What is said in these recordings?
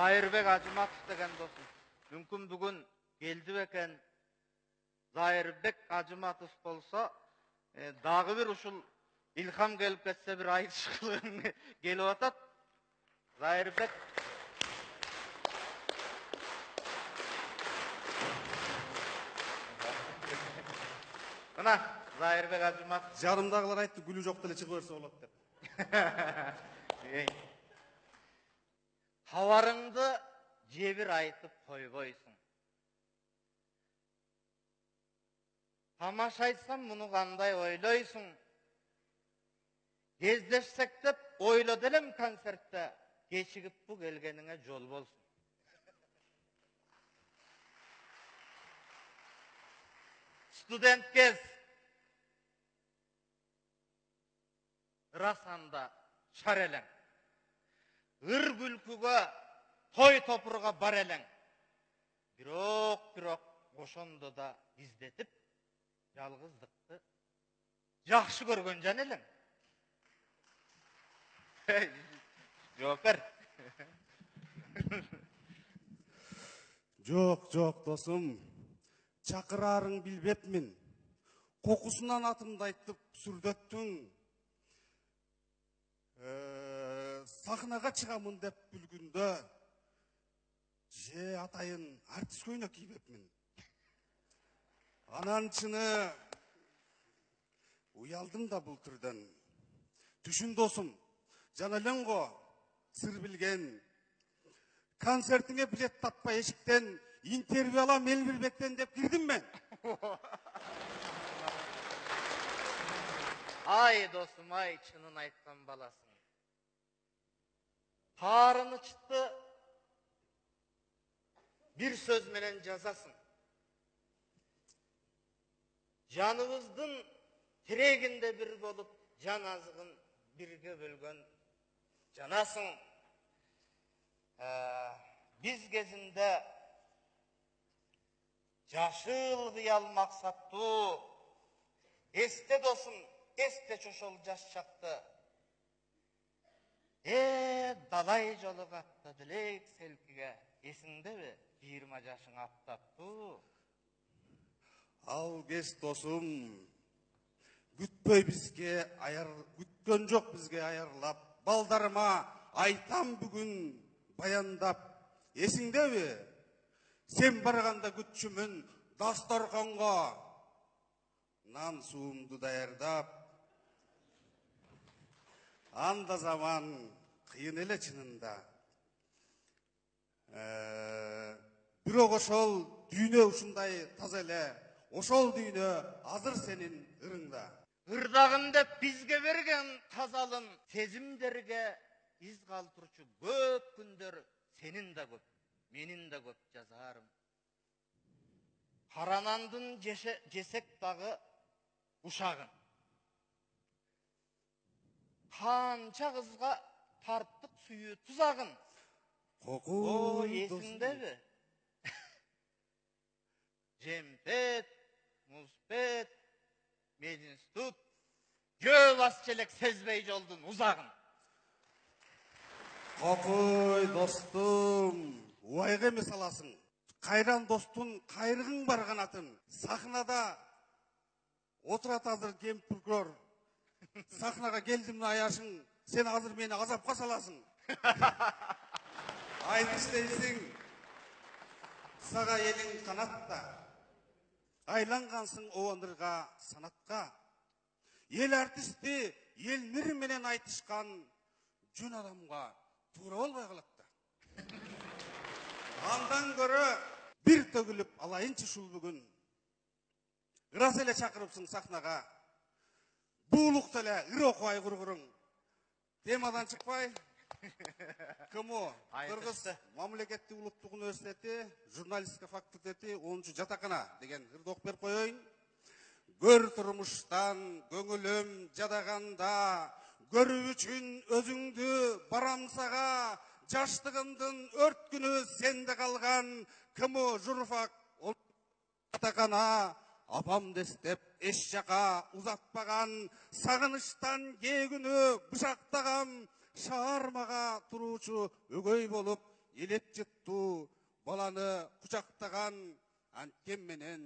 Zahirбек Ажыматов деген досым. Мүмкін бүгін келді екен. Zahirбек Ажыматов болса, дағы бір ушул илхам келіп кетсе бір айтышқылығын келіп атат. Zahirбек Мына Zahirбек Ажыматов Жарымдағылар айтты, гүлі жоқ деле чыгып берсе болот деп. Хабарыңды жебір айтып қойбойсың. Тамаша айтсам, мұны қандай ойлойсың. Кездессек деп ойло делем концертте, кешігіп бұ келгеніңе жол болсын. Студент кез расанда шар елең. Ыр күлкіге, той топырға бар әлің. Бирок ошондо да издетип, жалгыздыкты жакшы көргөн жан элең. Жооп бер. Жок, досым. Чакырарың билбепмин. Кокусунан атымды айтып сүрдөттүң. Сахнага чыгамын деп бүлгүндө же атайын артист көйнөк кийбепмин. Анан чыны уялдым да бул түрдөн. Түшүн досум, жана элең го сыр билген. Концертиңе билет таппай эшиктен интервью алам Элбирбектен деп кирдим мен. Ай досым, ай чынын айткан баласың. Тарыны чытты bir söz menen жазасың. Жаныбыздын тирегинде бир болуп, жан азыгын бирге бөлгөн жанасың. Биз кезинде жашыл кыял максаттуу, эсте досум, эсте чошол жаш чакты. Далай жолу катты дилек селкиге, эсиңдеби? 20 жашың аттаптуу. Ал кез досум, күтпөй бизге күткөн жок бизге аярлап, балдарыма айтам бүгүн баяндап. Эсиңдеби? Сен барганда күтчүмүн дасторконго нан суумду даярдап. Анда заман кыйын эле чынында. Бирок ошол дүйнө ушундай таза эле, ошол дүйнө азыр сенин ырыңда. Ырдагын деп бизге берген тазалын сезимдерге из калтырчу көп күндөр сенин да көп, менин да көп жазарым. Каранандын жесек дагы ушагын. Канча кызга тарттык сүйүү тузагын. Кокуй эсиңдеби? Жемпет, музпет, мединститут, жөө басчелек сезбей жолдун узагын. Кокуй достум, уайга эмес аласың. Кайран достун кайрыгың барган атын. Сахнада отурат азыр кемпиркөр. Сахнага келдим аяшың, сен азыр мени азапка саласың. Айтыш дейсиң, сага элиң канатта. Айлангансың оондырга санатка. Эл артисти эл мир менен айтышкан жөн адамга туура болбой калат да. Андан көрө бир төгүлүп алайынчы ушул бүгүн. Ырас эле чакырыпсың сахнага. Буулукта эле ыр окубай кургуруң. Темадан чыкпай. КМО, Кыргыз мамлекеттик улуттук университети, журналистика факультети 10 жатакана деген ырды окуп берип коеюн. Көр турмуштан көңүлүм жадаганда, көрүү үчүн өзүңдү барам сага, жаштыгымдын өрт күнү сенде калган. КМО журфак жатакана, апам дестеп эч жака узатпаган, сагынычтан кээ күнү бышактагам, шаармага туруучу өгөй болуп елеп жыттуу баланы кучактаган анткем менен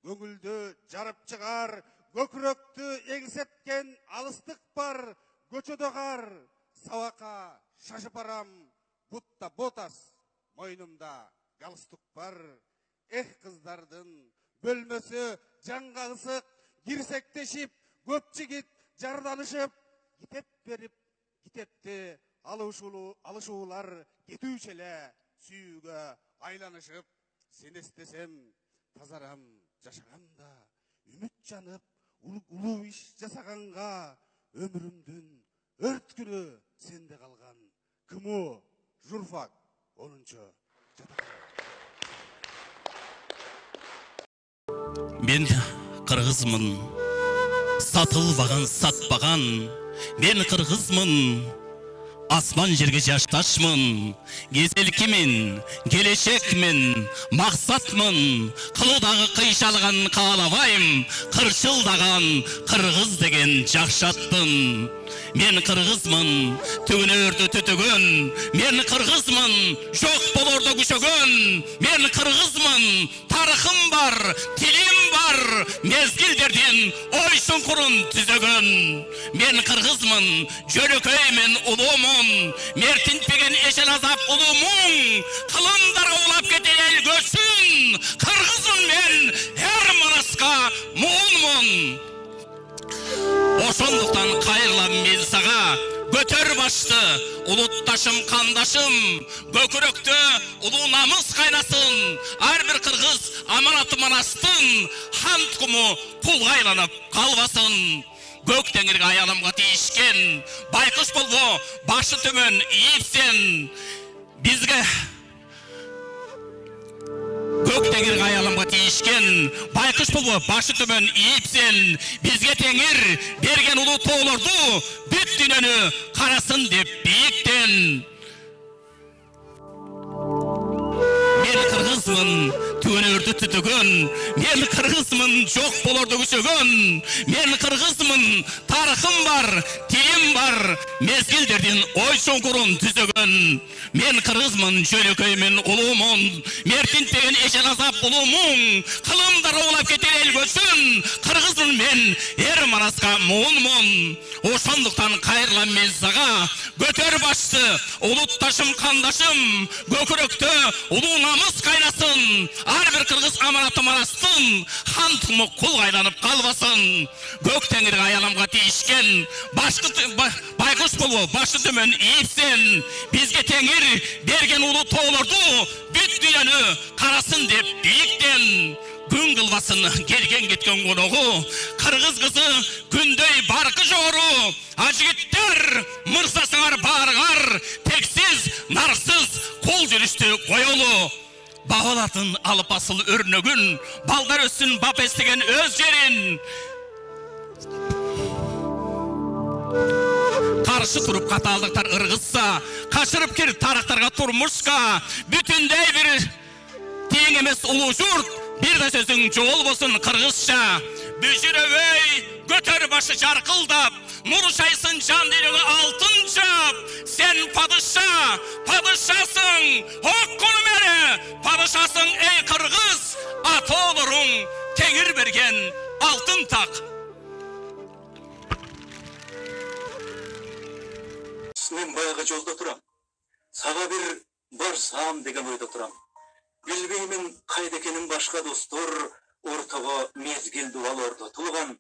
көңүлдү жарып чыгар, көкүрөктү эңсеткен алыстык бар, көчөдө кар, сабакка шашып барам, бутта ботас, мойнумда галстук бар. Эх кыздардын бөлмөсү жаңга ысык, кирсектешип, көп жигит жарданышып, китеп берип, китепти алышуулар кетүүчү эле сүйүүгө айланышып, сен эстесем тазарам жашаганда, үмүт жанып, улуу иш жасаганга, өмүрүмдүн өрт күнү сенде калган. КМУ журфак 10-чу жатак. Мен кыргызмын, сатылбаган, сатпаган. Мен кыргызмын, асман жерге жашташмын. Кезелкимин, келешекмин, максатмын. Кылуудагы кыйшалган каалабайм, кырчылдаган кыргыз деген жакшаттын. Мен кыргызмын, түгүнөрдү түтүгөн. Мен кыргызмын, жок болордо күчөгөн. Мен кыргызмын, тарыхым бар, тилим бар, мезгилдердин ой суңкурун түзөгөн. Мен кыргызмын, жөнөкөймүн, улуумун. Мертинтпеген эшен азап улуумун. Кылымдарга улап кетер эл көчүн. Кыргызмын мен, эр мараска муунмун. Ошондуктан кайрылам мен сага, көтөр башты, улутташым, кандашым, көкүрөктө улуу намыс кайнасын. Ар бир кыргыз аманаты манастын, хан тукуму кулга айланып калбасын. Көк теңирге аялымга тийишкен, байкуш болбо, башы төмөн ийипсен. Бизге көк теңирге аялымга тийишкен, байкуш болбо, башы төмөн ийипсен. Бизге теңир берген улуу тоолорду, бүт дүйнөнү карасын деп бийиктен. Мен кыргызмын, түгөнөрдү түтүгөн. Мен кыргызмын, жок болорду күчөгөн. Мен кыргызмын, тарыхым бар, тилим бар, мезгилдердин ой чоңкурун түзөгөн. Мен кыргызмын, жөнөкөймүн, улуумун. Мертинтпеген эшен азап улуумун. Кылымдар улап кетер эл көчүн. Кыргызмын мен, эр мараска муунмун. Ошондуктан кайрылам мен сага, көтөр башты, улутташым, кандашым, көкүрөктө улуу намыс кайнасын. Ар бир кыргыз аманаты манастын, хан тукуму кулга айланып калбасын. Көк теңирге аялымга тийишкен, байкуш болбо, башы төмөн ийипсен. Бизге теңир берген улуу тоолорду, бүт дүйнөнү карасын деп бийиктен. Күн кылбасын келген кеткен коногу, кыргыз кызы күндөй баркы жогору. Ажигиттер, мырзасыңар баарыңар, тексиз, нарсыз кол жүрүштү коелу. Багалатын алып асыл өрнөгүн, балдар өссүн бап эстеген өз жерин. Каршы туруп катаалдыктар ыргызса, качырып кир тарактарга турмушка. Бүтүндөй бир тең эмес улуу журт, бир да сөзүң жол болсун кыргызча. Бүжүрөбөй көтөр башы жаркылдап, нур шайсын жан делеги алтын жап. Сен падыша, падышасың, оккону мере, падышасың эй кыргыз. Атолоруң теңир берген алтын так. Мен баягы жолдо турам, сага бир барсам деген ойдо турам. Билбеймин кайда экенин башка достор, ортого мезгил дубал ордотулган.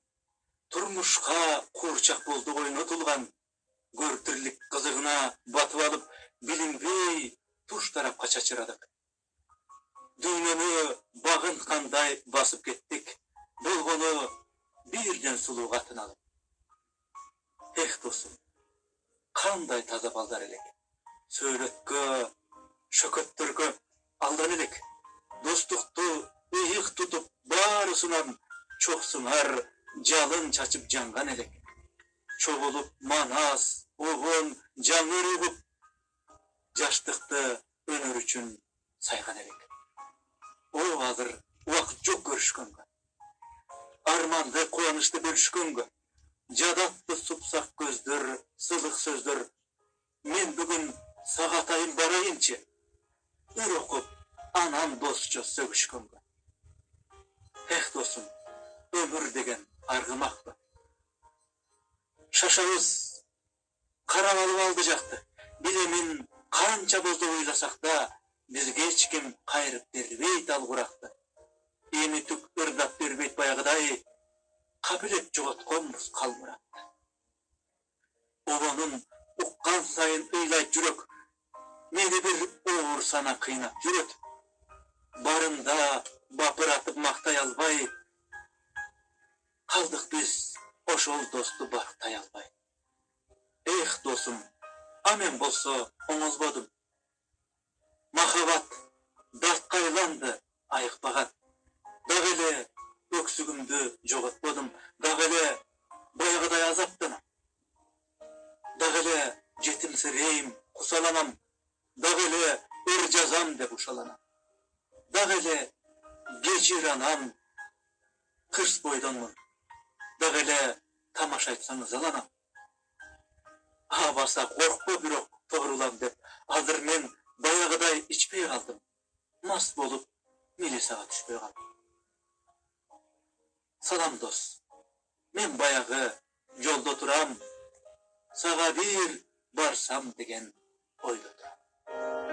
Турмушка куурчак болду ойнотулган. Көртүрлүк кызыгына батып алып, билинбей туш тарапка чачырадык. Дүйнөнү багын кандай басып кеттик, болгону бирден сулуу катын алып. Эх досум, кандай таза балдар элек. Сөйлөткө, шөкөттөргө алдан элек. Достукту ыйык тутуп, баарысынан чоксуңар жалын чачып жанган элек. Чогулуп манас, огон, жаңыр угуп, жаштыкты өнөр үчүн сайган элек. О азыр убакыт жок көрүшкөнгө, арманды кубанычты бөлүшкөнгө, жадатты супсак көздөр, сылык сөздөр. Мен бүгүн сагатайын барайынчы, ür okup anam dostça sögüşkөнгө. Dostum, ömür degen argımakta. Şaşabız karab alıp aldı jaktı. Bilemin kança bozdu oylasak da bizge hiç kim kayırıp berbeyt al kurakta. Emi tük ırdap berbeyt bayagıday kabilet jogatkonmuz kalmıraktı. Obanın ukkan sayın ıylay jürek meni bir uğur sana kıynap jüret. Barında bapıratıp maktay albay kaldık biz oşol dostu baktay albay. Dostum, amen bolsa oňuzbadım. Mahabat dartkaylandy ayıkpagat. Dagele öksügümdü jogatmadım. Dagele bayagıday azaptanam. Dagele jetimsireyim, kusalanam. Dagele ırjazam dep uşalanam. Dagele gecir anam, kırs boydanmın. Dagele tamaşa etsanız alanam. Basa korkma bürok toğrulam dep, hazır men bayagıday içpey kaldım. Mast bolup milisaga düşpey kaldım. Salam dost, men bayagı yolda turam, sağa bir barsam degen oyda turam.